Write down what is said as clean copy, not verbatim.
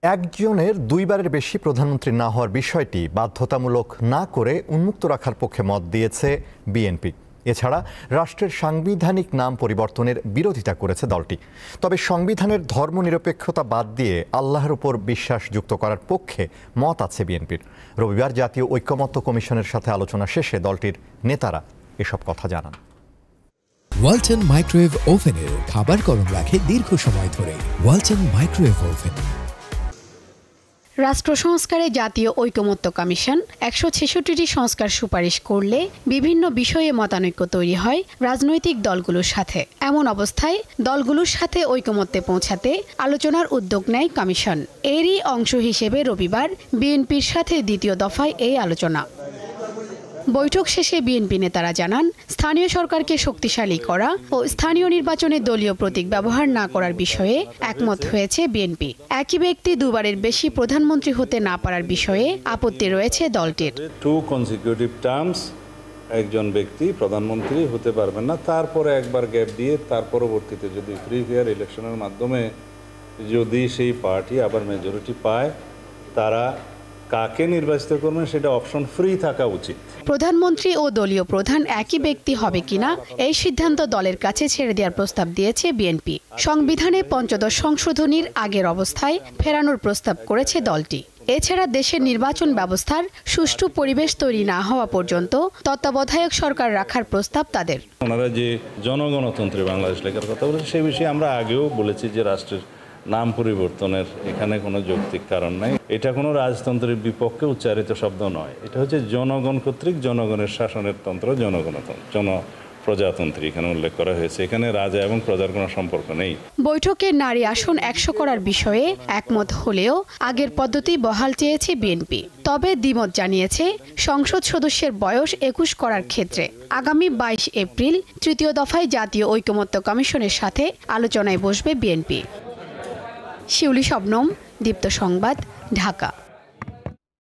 একজনের দুইবারের বেশি প্রধানমন্ত্রী না হওয়ার বিষয়টি বাধ্যতামূলক না করে উন্মুক্ত রাখার পক্ষে মত দিয়েছে বিএনপি। এছাড়া রাষ্ট্রের সাংবিধানিক নাম পরিবর্তনের বিরোধিতা করেছে দলটি। তবে সংবিধানের ধর্মনিরপেক্ষতা বাদ দিয়ে আল্লাহর উপর বিশ্বাস যুক্ত করার পক্ষে মত আছে বিএনপির। রবিবার জাতীয় ঐকমত্য কমিশনের সাথে আলোচনা শেষে দলটির নেতারা এসব কথা জানান। ওয়ালটন মাইক্রোওয়েভ ওভেনের খাবার গরম রাখে দীর্ঘ সময় ধরে। Walton microwave oven. রাষ্ট্র সংস্কারে জাতীয় ঐকমত্য কমিশন ১৬৬টি সংস্কার সুপারিশ করলে বিভিন্ন বিষয়ে মতানৈক্য তৈরি হয় রাজনৈতিক দলগুলোর সাথে। এমন অবস্থায় দলগুলোর সাথে ঐকমত্যে পৌঁছাতে আলোচনার উদ্যোগ নেয় কমিশন। এরই অংশ হিসেবে রবিবার বিএনপির সাথে দ্বিতীয় দফায় এই আলোচনা। বৈঠক শেষে বিএনপি নেতারা জানান, স্থানীয় সরকারকে শক্তিশালী করা ও স্থানীয় নির্বাচনে দলীয় প্রতীক ব্যবহার না করার বিষয়ে একমত হয়েছে বিএনপি। একই ব্যক্তি দুবারের বেশি প্রধানমন্ত্রী হতে না পারার বিষয়ে আপত্তি রয়েছে দলটির। একজন ব্যক্তি প্রধানমন্ত্রী হতে পারবেন না, তারপরে একবার গ্যাপ দিয়ে তার পরবর্তীতে যদি ফ্রি ফেয়ার ইলেকশনের মাধ্যমে যদি সেই পার্টি আবার মেজরিটি পায়, তারা কাকে নির্বাচিত করবেন সেটা অপশন ফ্রি থাকা উচিত। প্রধানমন্ত্রী ও দলীয় প্রধান একই ব্যক্তি হবে কিনা এই সিদ্ধান্ত দলের কাছে ছেড়ে দেওয়ার প্রস্তাব দিয়েছে বিএনপি। সংবিধানে পঞ্চদশ সংশোধনীর আগের অবস্থায় ফেরানোর প্রস্তাব করেছে দলটি। এছাড়া দেশের নির্বাচন ব্যবস্থার সুষ্ঠু পরিবেশ তৈরি না হওয়া পর্যন্ত তত্ত্বাবধায়ক সরকার রাখার প্রস্তাব তাদের। ওনারা যে জনগণতন্ত্রে বাংলাদেশ লেখার কথা বলেছে, সেই বিষয়ে আমরা আগেও বলেছি যে রাষ্ট্রের নাম পরিবর্তনের এখানে কোনো যৌক্তিক কারণ নাই। এটা কোনো রাজতন্ত্রের বিপক্ষে উচ্চারিত শব্দ নয়। এটা হচ্ছে জনগণ কর্তৃক জনগণের শাসনের তন্ত্র, প্রজাতন্ত্রী এখানে উল্লেখ করা হয়েছে। এখানে রাজা এবং প্রজার কোনো সম্পর্ক নেই। বৈঠকে নারী আসন ১০০ করার বিষয়ে একমত হলেও আগের পদ্ধতি বহাল চেয়েছে বিএনপি। তবে দ্বিমত জানিয়েছে সংসদ সদস্যের বয়স ২১ করার ক্ষেত্রে। আগামী ২২ এপ্রিল তৃতীয় দফায় জাতীয় ঐকমত্য কমিশনের সাথে আলোচনায় বসবে বিএনপি। শিউলি শবনম, দীপ্ত সংবাদ, ঢাকা।